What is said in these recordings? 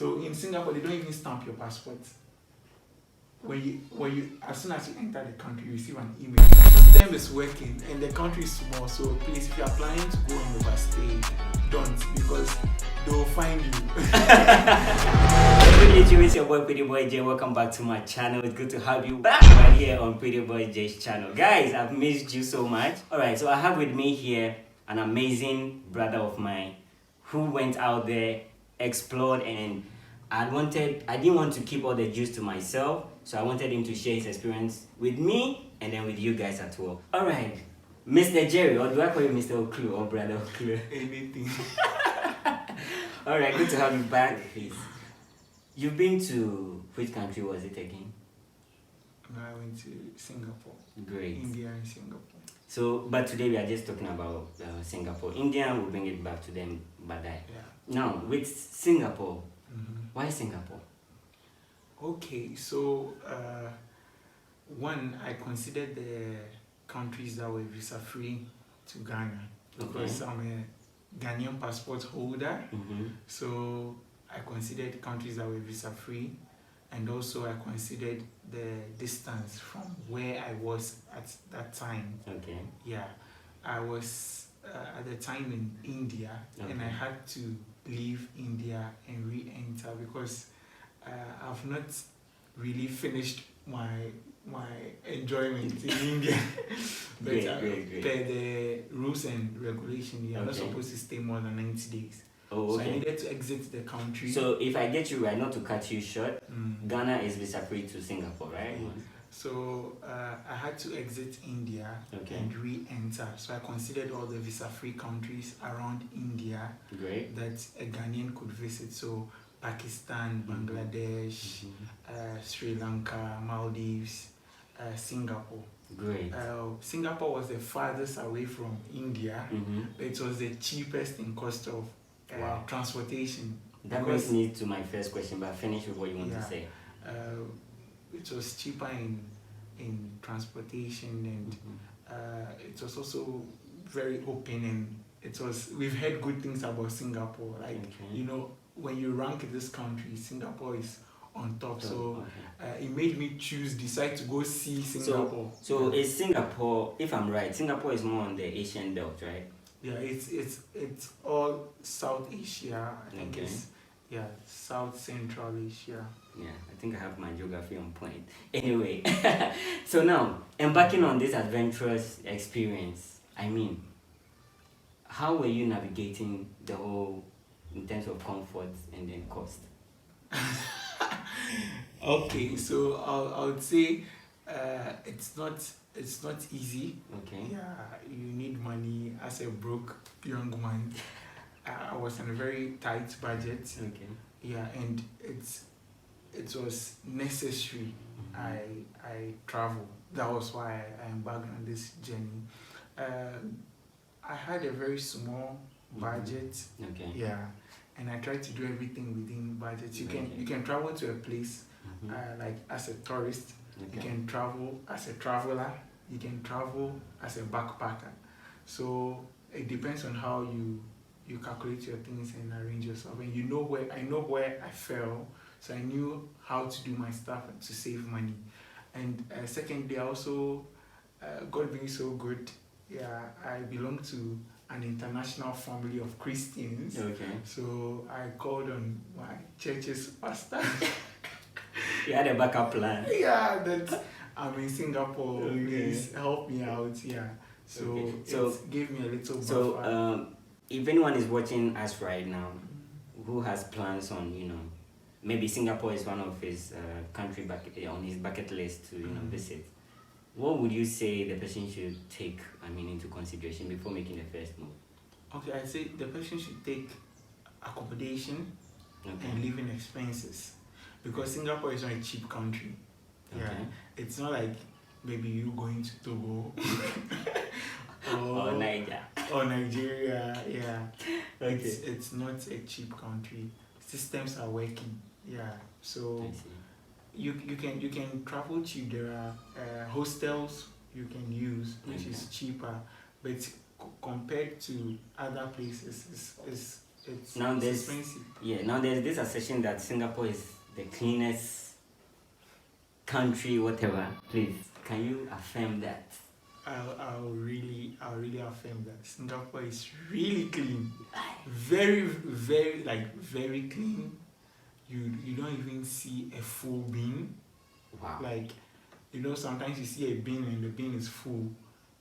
So in Singapore, they don't even stamp your passport. As soon as you enter the country, you receive an email. The system is working and the country is small, so please, if you are planning to go and overstay, don't, because they will find you. Good evening, it's your boy Pretty Boy J. Welcome back to my channel. It's good to have you back right here on Pretty Boy J's channel. Guys, I've missed you so much. Alright, so I have with me here an amazing brother of mine who went out there, explored, and I didn't want to keep all the juice to myself, so I wanted him to share his experience with me and then with you guys as well. Alright, Mr. Jerry, or do I call you Mr. Oklu or Brother Oklu? Anything. Alright, good to have you back. Please. You've been to, which country was it again? I went to Singapore. Great. India and Singapore. So, but today we are just talking about Singapore. India, we'll bring it back to them, but that. Yeah. Now, with Singapore, Mm-hmm. why Singapore? Okay, so one, I considered the countries that were visa free to Ghana because I'm a Ghanaian passport holder. Mm-hmm. So I considered countries that were visa free, and also I considered the distance from where I was at that time. Okay. Yeah, I was at the time in India, and I had to leave India and re-enter because I've not really finished my enjoyment in India. But great. per the rules and regulation, you're not supposed to stay more than 90 days. Oh, okay. So I needed to exit the country. So if I get you right, not to cut you short, Ghana is visa free to Singapore, right? So I had to exit India and re-enter. So I considered all the visa-free countries around India that a Ghanaian could visit. So Pakistan, Bangladesh, Sri Lanka, Maldives, Singapore. Great. Singapore was the farthest away from India, but it was the cheapest in cost of transportation. That brings me to my first question, but finish with what you want to say. It was cheaper in transportation, and it was also very open, and we've heard good things about Singapore. Like you know, when you rank this country, Singapore is on top. So it made me decide to go see Singapore. So is Singapore, if I'm right, Singapore is more on the Asian belt, right? Yeah, it's all South Asia. I think it's South Central Asia. Yeah, I think I have my geography on point. Anyway, so now, embarking on this adventurous experience, I mean, how were you navigating the whole in terms of comfort and then cost? Okay, so I would say it's not easy. Okay. Yeah, you need money as a broke young man. I was on a very tight budget. Okay. Yeah, and it was necessary. I traveled. That was why I embarked on this journey. I had a very small budget. Okay. Yeah, and I tried to do everything within budget. You can travel to a place like as a tourist. You can travel as a traveler. You can travel as a backpacker. So it depends on how you calculate your things and arrange yourself. And I know where I fell, so I knew how to do my stuff to save money. And secondly, I also God being so good, I belong to an international family of Christians. Okay. So I called on my church's pastor. You had a backup plan. Yeah, that I'm in Singapore. Please help me out. Yeah. So it gave me a little buffer. So if anyone is watching us right now, who has plans on maybe Singapore is one of his country on his bucket list to visit, what would you say the person should take into consideration before making the first move? Okay, I say the person should take accommodation and living expenses, because Singapore is not a cheap country. Yeah, it's not like maybe you going to Togo or Nigeria. Yeah, it's not a cheap country. Systems are working. Yeah, so you can travel cheap. There are hostels you can use, which is cheaper, but compared to other places, It's expensive. Yeah, now there's this assertion that Singapore is the cleanest country, whatever. Please, can you affirm that? I'll really affirm that Singapore is really clean. Very, very clean. You don't even see a full bin. Wow. Like, sometimes you see a bin and the bin is full.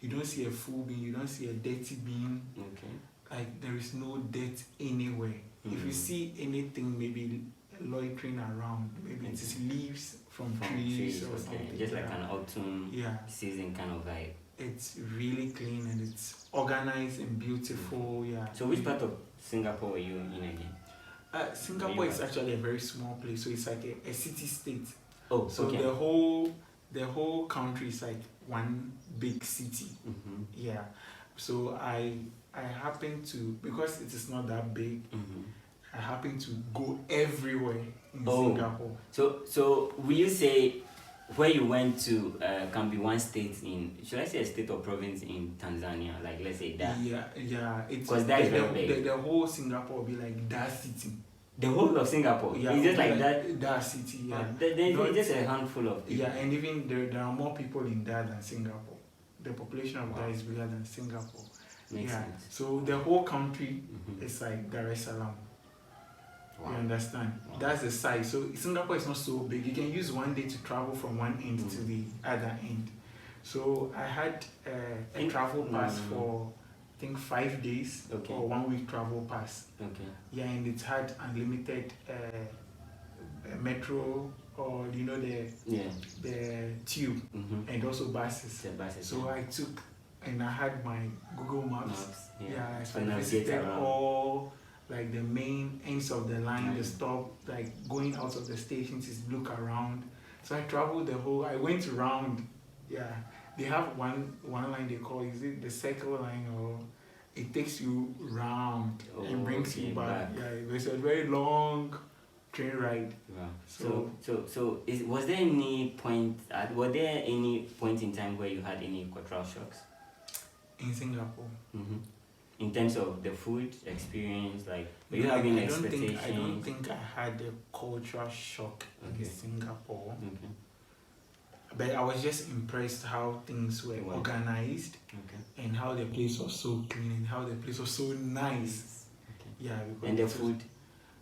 You don't see a full bin, you don't see a dirty bin. Okay. Like, there is no dirt anywhere. If you see anything, maybe loitering around, maybe it is leaves from trees or something. Just like an autumn season kind of vibe. It's really clean and it's organized and beautiful. Yeah. So which part of Singapore were you in again? Singapore is actually a very small place, so it's like a city state. Oh, so okay. the whole country is like one big city. Yeah. So I happen to, because it is not that big, I happen to go everywhere in Singapore. So will you say where you went to can be one state in, should I say a state or province in Tanzania? Like, let's say that. Yeah. Because that is very big. The whole Singapore will be like that city. The whole of Singapore? Yeah, it's just like that? That city, yeah. Then it's just a handful of people. Yeah, and even there are more people in that than Singapore. The population of that is bigger than Singapore. Makes sense. So the whole country is like Dar es Salaam. Wow. You understand? Wow. That's the size. So Singapore is not so big. You can use one day to travel from one end to the other end. So I had a travel pass for, I think, 5 days or 1 week travel pass. Okay. Yeah, and it had unlimited metro, or the tube, and also buses. So I took, and I had my Google Maps. So I visited all like the main ends of the line, the stop, like going out of the stations is look around. So I traveled I went around. Yeah, they have one line they call, is it the circle line, or it takes you round and brings you back. Yeah, it was a very long train ride. Wow. So was there any point in time where you had any cultural shocks? In Singapore. In terms of the food experience, like, were you having expectations? I don't think I had a cultural shock in Singapore. But I was just impressed how things were organized, and how the place was so clean, and how the place was so nice. Yeah, and the food?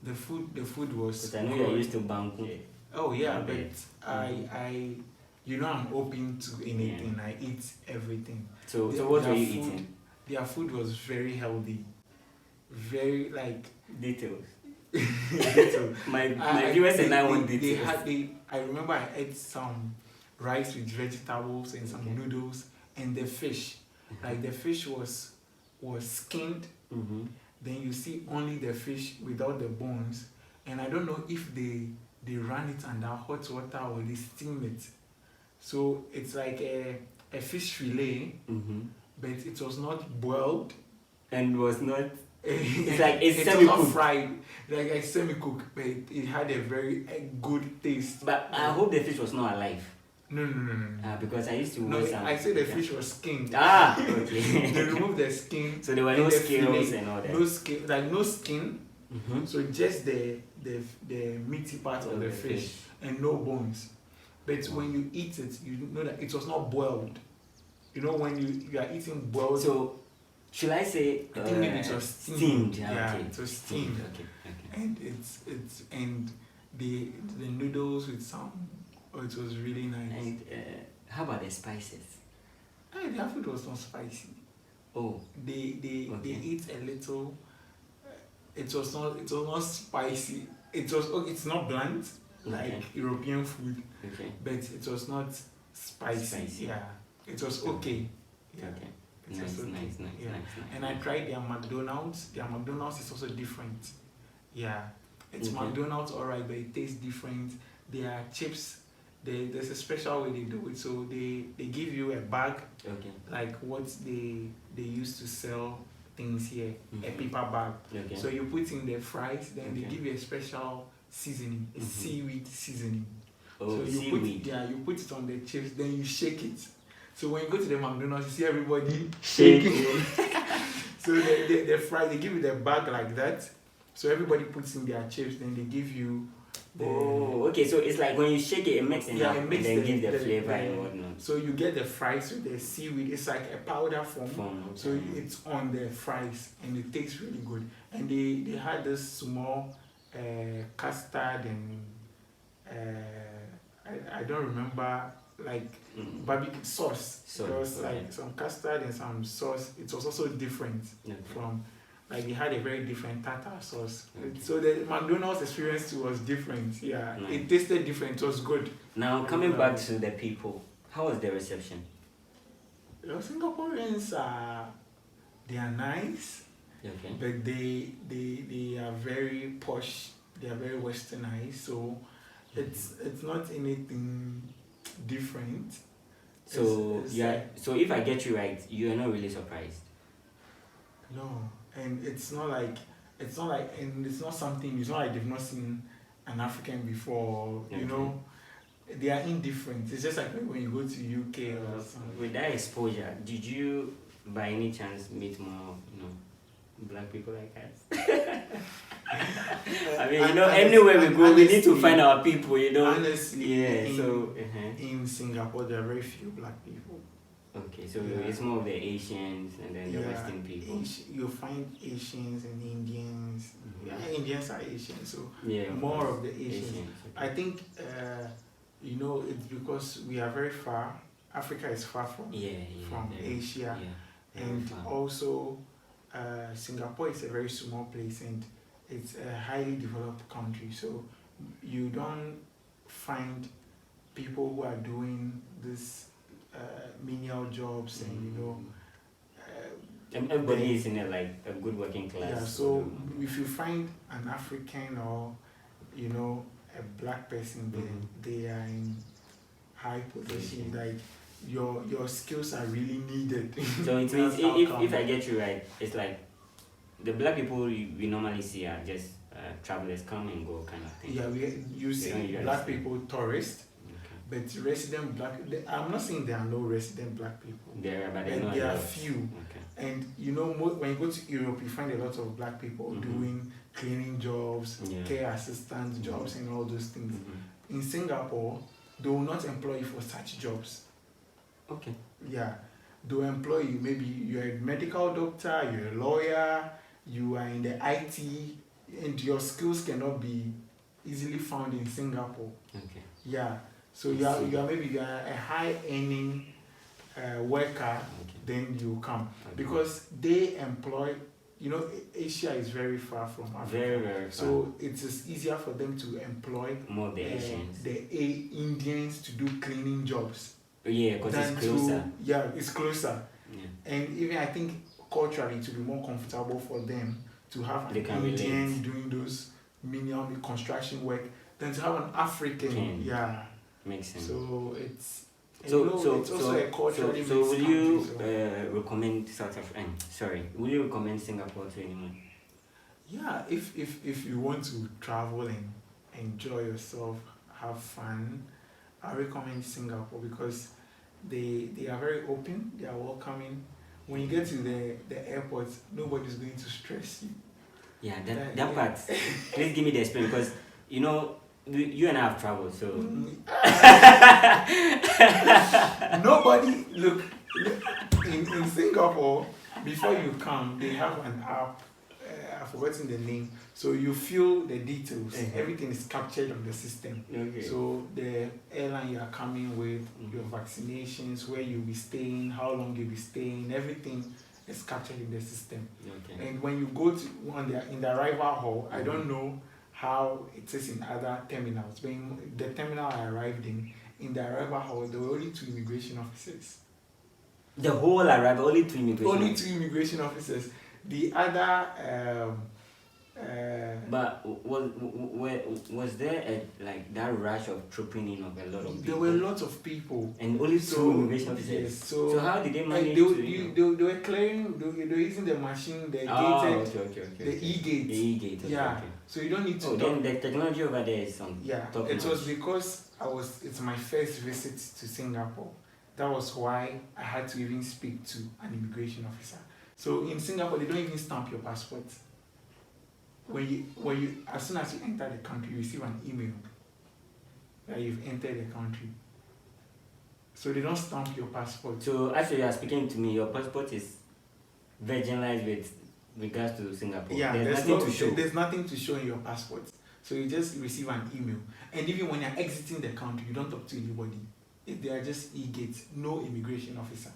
The food was. But I know you're used to Bangkok. Oh yeah, but I'm open to anything. I eat everything. So what were you eating? Their food was very healthy, very like details. Details. My viewers and I want details. I remember I ate some rice with vegetables and some noodles, and the fish. Like, the fish was skinned. Then you see only the fish without the bones, and I don't know if they run it under hot water or they steam it. So it's like a fish fillet, but it was not boiled and was not. It's like it's semi-cooked, fried, like a semi-cooked, but it had a very good taste. But I hope the fish was not alive. No. Because I used to watch some. I said the fish was skinned. Okay. They removed the skin. So there were no scales and all that. No skin, like no skin. So just the meaty part of the fish and no bones. But when you eat it, you know that it was not boiled. You know, when you are eating boiled. So should I say? I think maybe it was steamed. Yeah, it was steamed. And it's the noodles with some. Oh, it was really nice. And how about the spices? Their food was not spicy. Oh. They eat a little. It was not spicy. It's not bland like European food. But it was not spicy. Yeah. It was okay. Yeah. Nice. And I tried their McDonald's. Their McDonald's is also different. Yeah. It's McDonald's alright, but it tastes different. Their chips, there's a special way they do it. So they give you a bag, like what they used to sell things here, a paper bag. So you put in the fries, then they give you a special seasoning, a seaweed seasoning. So you put it on the chips, then you shake it. So when you go to the McDonald's, you see everybody shaking. So the fries, they give you the bag like that, So everybody puts in their chips, then they give you the okay. So it's like when you shake it, it mixes yeah, up it makes and then give the the flavor and whatnot. so you get the fries with the seaweed. It's like a powder form. Okay. So it's on the fries and it tastes really good. And they had this small custard and I don't remember, like barbecue sauce. So it was like some custard and some sauce. It was also different from, like they had a very different tartar sauce. So the McDonald's experience too was different. Yeah, it tasted different. It was good. Now coming back to the people, how was the reception? The Singaporeans are, they are nice, but they are very posh. They are very westernized. So it's not anything different. So so if I get you right, you are not really surprised. No, and it's not like, and it's not something. It's not like they've not seen an African before. You know, they are indifferent. It's just like when you go to UK or something. With that exposure, did you by any chance meet more, black people like us? I mean, anywhere we go, we need to find our people, Honestly, yeah. In Singapore, there are very few black people. Okay, so it's more of the Asians and then the Western people. You'll find Asians and Indians. Yeah, Indians are Asians, so more of the Asians. I think, it's because we are very far. Africa is far from Asia, and also Singapore is a very small place and it's a highly developed country. So you don't find people who are doing this menial jobs and everybody is in a good working class. Yeah, so if you find an African or a black person, they are in high position. Like your skills are really needed. So it means if I get you right, it's like the black people we normally see are just travelers come and go kind of thing. Yeah, you see black people tourists. But resident black, I'm not saying there are no resident black people. There are few. And when you go to Europe, you find a lot of black people doing cleaning jobs, care assistant jobs, and all those things. In Singapore, they will not employ you for such jobs. Okay. Yeah, they'll employ you. Maybe you're a medical doctor, you're a lawyer, you are in the IT, and your skills cannot be easily found in Singapore. Okay. Yeah. So you are a high earning worker, then you come because they employ. Asia is very far from Africa. Very, very far. So it is easier for them to employ more the Asians, the Indians to do cleaning jobs. Yeah, because it's closer. It's closer. Yeah. And even I think culturally it will be more comfortable for them to have an Indian doing those menial construction work than to have an African. Yeah. Makes sense. So it's also a culturally so will you recommend will you recommend Singapore to anyone? Yeah, if you want to travel and enjoy yourself, have fun, I recommend Singapore because they are very open, they are welcoming. When you get to the airport, nobody's going to stress you. Yeah, that part. Please give me the experience because you and I have traveled, so nobody look in Singapore. Before you come, they have an app. I've forgotten the name. So you fill the details. Everything is captured on the system. Okay. So the airline you are coming with, your vaccinations, where you'll be staying, how long you'll be staying, everything is captured in the system. Okay. And when you go to in the arrival hall, I don't know how it is in other terminals. But in the terminal I arrived in the arrival hall, there were only 2 immigration officers. The whole arrival, only 2 immigration officers? Only 2 immigration officers. The other... but was there that rush of trooping in of a lot of people? There were lots of people. And only 2 immigration officers? Yes, so how did they manage they were clearing, they were using the machine, the gated, the e-gate. The e-gate, yeah. Okay. So you don't need to then the technology over there is on top it was because it's my first visit to Singapore. That was why I had to even speak to an immigration officer. So in Singapore, they don't even stamp your passport. as soon as you enter the country, you receive an email that you've entered the country. So they don't stamp your passport. So actually, you are speaking to me. Your passport is virginized with regards to Singapore. Yeah, there's nothing to show. There's nothing to show in your passport. So you just receive an email. And even when you're exiting the country, you don't talk to anybody. If they are just e-gates, no immigration officer.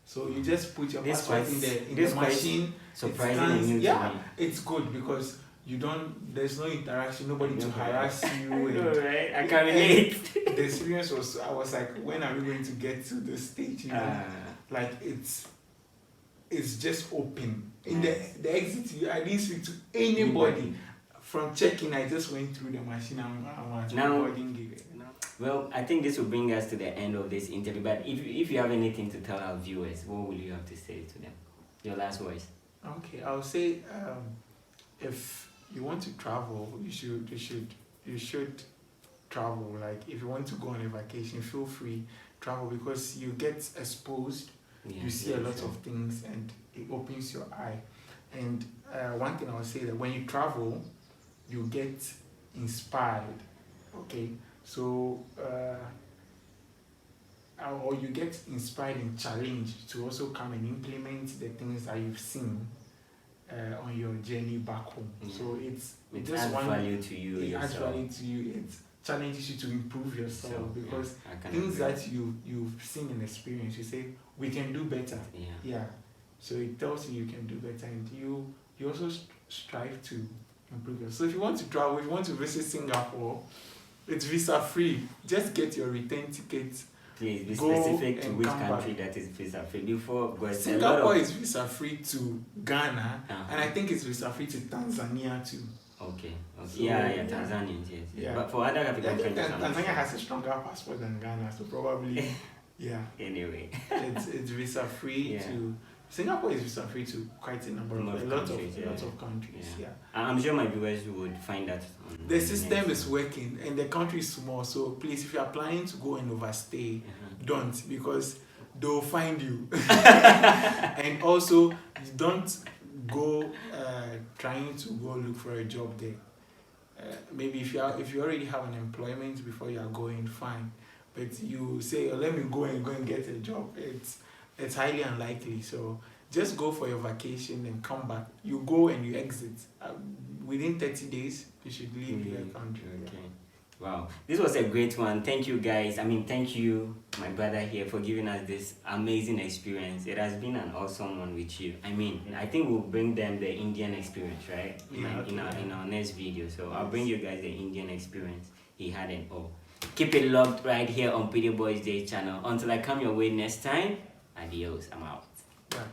So you just put your passport in the machine. Surprising. Yeah, it's good because there's no interaction, nobody to harass you. I know, right? I can relate. The experience was, I was like, when are we going to get to the stage? You know, like it's just open. In the exit, I didn't speak to anybody. From checking, I just went through the machine and I was recording it. Well, I think this will bring us to the end of this interview. But if you have anything to tell our viewers, what will you have to say to them? Your last words. Okay, I'll say if you want to travel, you should travel. Like if you want to go on a vacation, feel free travel because you get exposed. You see a lot of things and it opens your eye. And one thing I would say that when you travel, you get inspired. Okay, so or you get inspired and challenged to also come and implement the things that you've seen on your journey back home. So it just adds value to you. It adds value to you. It challenges you to improve yourself because things that you've seen and experienced, you say we can do better. Yeah. So it tells you can do better, and you also strive to improve yourself. So if you want to travel, if you want to visit Singapore, it's visa free. Just get your return tickets. Please be specific to which country that is visa free. Before Singapore is visa free to Ghana, and I think it's visa free to Tanzania too. Okay. So, Tanzanians, yes. Yeah. But for other African countries, Tanzania has a stronger passport than Ghana, so probably, yeah. Anyway, it's visa free to. Singapore is visa free to quite a number of a lot of countries. Yeah. I'm sure my viewers would find that. The system is working, and the country is small. So please, if you are planning to go and overstay, don't, because they'll find you. And also, don't go trying to go look for a job there. Maybe if you already have an employment before you are going, fine. But you say, let me go and get a job. It's highly unlikely. So just go for your vacation and come back. You go and you exit. Within 30 days, you should leave your country. Okay. Wow. This was a great one. Thank you, guys. Thank you, my brother here, for giving us this amazing experience. It has been an awesome one with you. I think we'll bring them the Indian experience, right? In our next video. So I'll bring you guys the Indian experience he had and all. Keep it locked right here on Pretty Boys Day channel. Until I come your way next time. Adios, I'm out. Right.